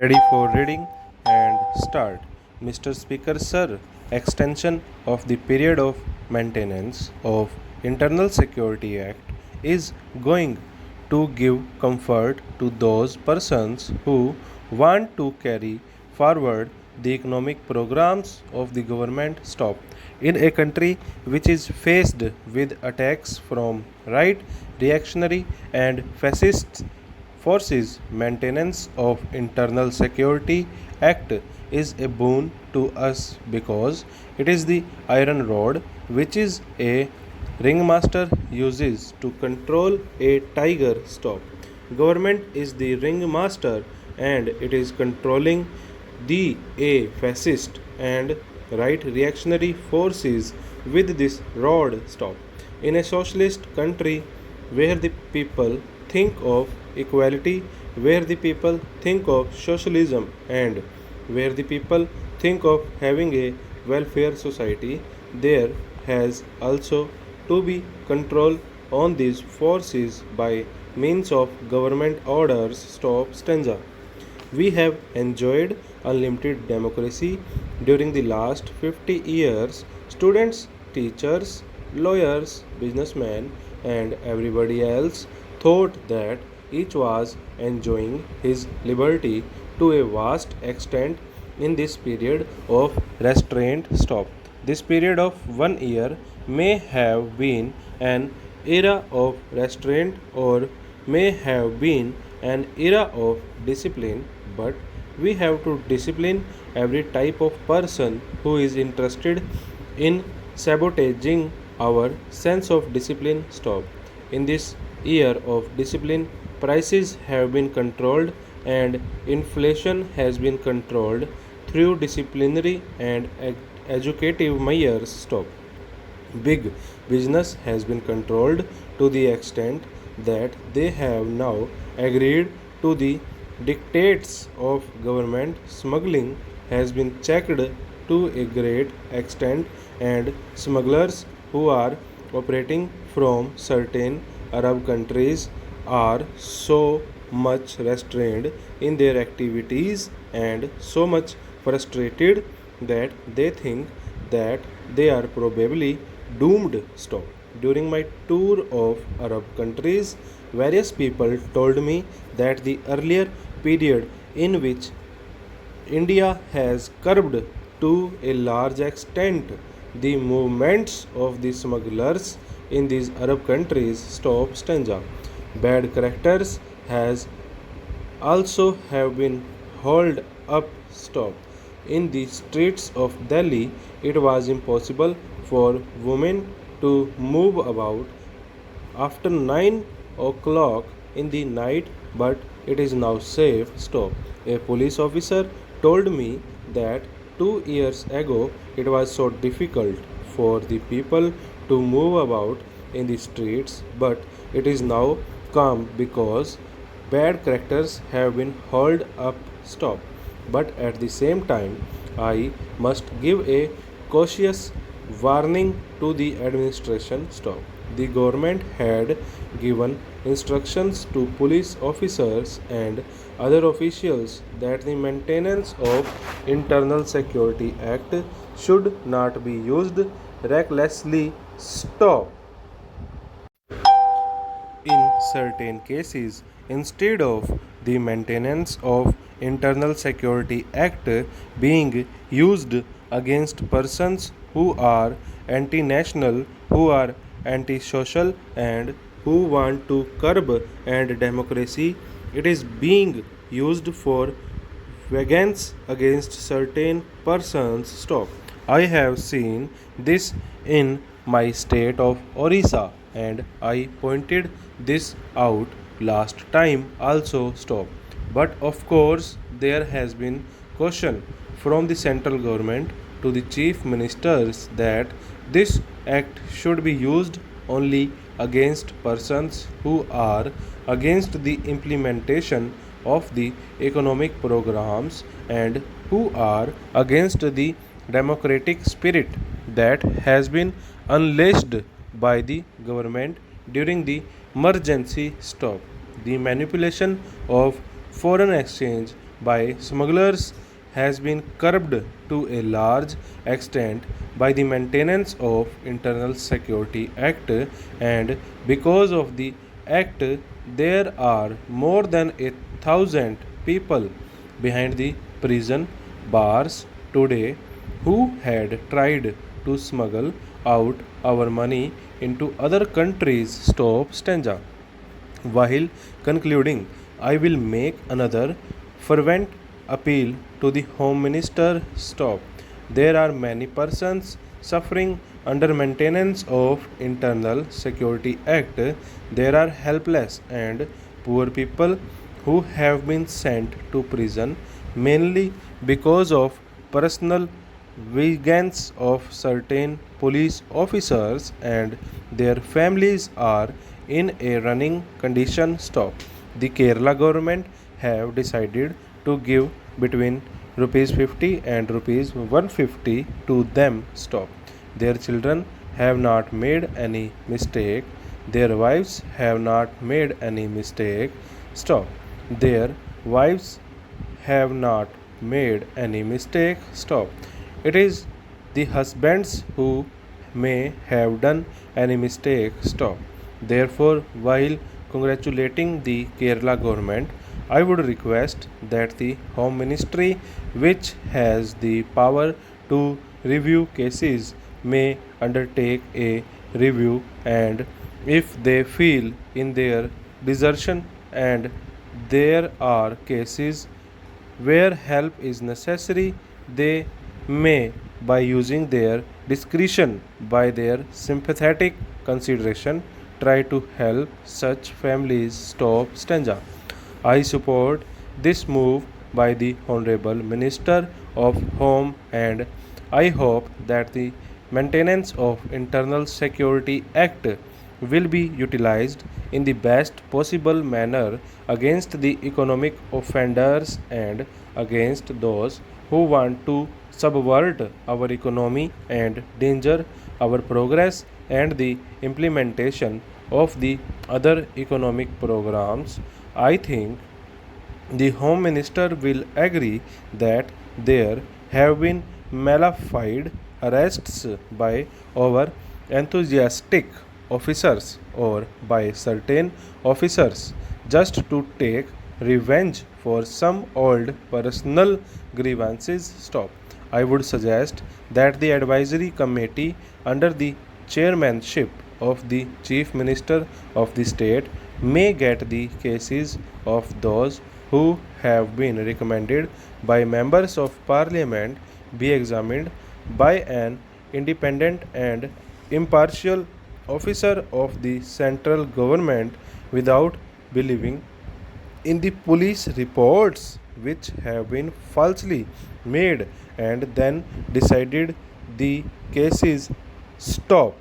Ready for reading and start. Mr. Speaker, sir, extension of the period of maintenance of Internal Security Act is going to give comfort to those persons who want to carry forward the economic programs of the government. Stop. In a country which is faced with attacks from right, reactionary, and fascist forces, maintenance of Internal Security Act is a boon to us because it is the iron rod which is a ringmaster uses to control a tiger. Stop. Government is the ringmaster and it is controlling the a fascist and right reactionary forces with this rod. Stop. In a socialist country where the people think of equality, where the people think of socialism, and where the people think of having a welfare society, there has also to be control on these forces by means of government orders. Stop. Stanza. We have enjoyed unlimited democracy during the last 50 years. Students, teachers, lawyers, businessmen, and everybody else thought that each was enjoying his liberty to a vast extent in this period of restraint. Stop. This period of 1 year may have been an era of restraint or may have been an era of discipline, but we have to discipline every type of person who is interested in sabotaging our sense of discipline. Stop. In this year of discipline, prices have been controlled and inflation has been controlled through disciplinary and educative measures. Stop. Big business has been controlled to the extent that they have now agreed to the dictates of government. Smuggling has been checked to a great extent, and smugglers who are operating from certain Arab countries are so much restrained in their activities and so much frustrated that they think that they are probably doomed. Stop. During my tour of Arab countries, various people told me that the earlier period in which India has curbed to a large extent the movements of the smugglers in these Arab countries. Stop. Stanza. Bad characters has also have been hauled up. Stop. In the streets of Delhi, it was impossible for women to move about after 9 o'clock in the night, but it is now safe. Stop. A police officer told me that 2 years ago it was so difficult for the people to move about in the streets, but it is now calm because bad characters have been hauled up. Stop. But at the same time, I must give a cautious warning to the administration. Stop. The government had given instructions to police officers and other officials that the maintenance of Internal Security Act should not be used recklessly. Stop. In certain cases, instead of the maintenance of Internal Security Act being used against persons who are anti-national, who are anti-social, and who want to curb and democracy, it is being used for vengeance against certain persons. Stop. I have seen this in my state of Orissa and I pointed this out last time also. Stop. But of course, there has been caution from the central government to the chief ministers that this act should be used only against persons who are against the implementation of the economic programs and who are against the democratic spirit that has been unleashed by the government during the emergency. Stop. The manipulation of foreign exchange by smugglers has been curbed to a large extent by the maintenance of Internal Security Act, and because of the act there are more than 1,000 people behind the prison bars today who had tried to smuggle out our money into other countries. Stop stanza. While concluding, I will make another fervent appeal to the Home Minister. Stop. There are many persons suffering under maintenance of Internal Security Act. There are helpless and poor people who have been sent to prison mainly because of personal vengeance of certain police officers, and their families are in a running condition. Stop. The Kerala government have decided to give between rupees 50 and rupees 150 to them. Stop. Their children have not made any mistake. Their wives have not made any mistake. Stop. Their wives have not made any mistake. Stop. It is the husbands who may have done any mistake. Stop. Therefore, while congratulating the Kerala government, I would request that the Home Ministry, which has the power to review cases, may undertake a review, and if they feel in their desertion and there are cases where help is necessary, they may, by using their discretion, by their sympathetic consideration, try to help such families. Stop stanza. I support this move by the Honorable Minister of Home, and I hope that the Maintenance of Internal Security Act will be utilized in the best possible manner against the economic offenders and against those who want to subvert our economy and danger our progress and the implementation of the other economic programs. I think the Home Minister will agree that there have been malafide arrests by over enthusiastic officers or by certain officers just to take revenge for some old personal grievances. Stop. I would suggest that the advisory committee under the chairmanship of the Chief Minister of the state may get the cases of those who have been recommended by members of parliament be examined by an independent and impartial officer of the central government without believing in the police reports which have been falsely made and then decided the cases. Stop.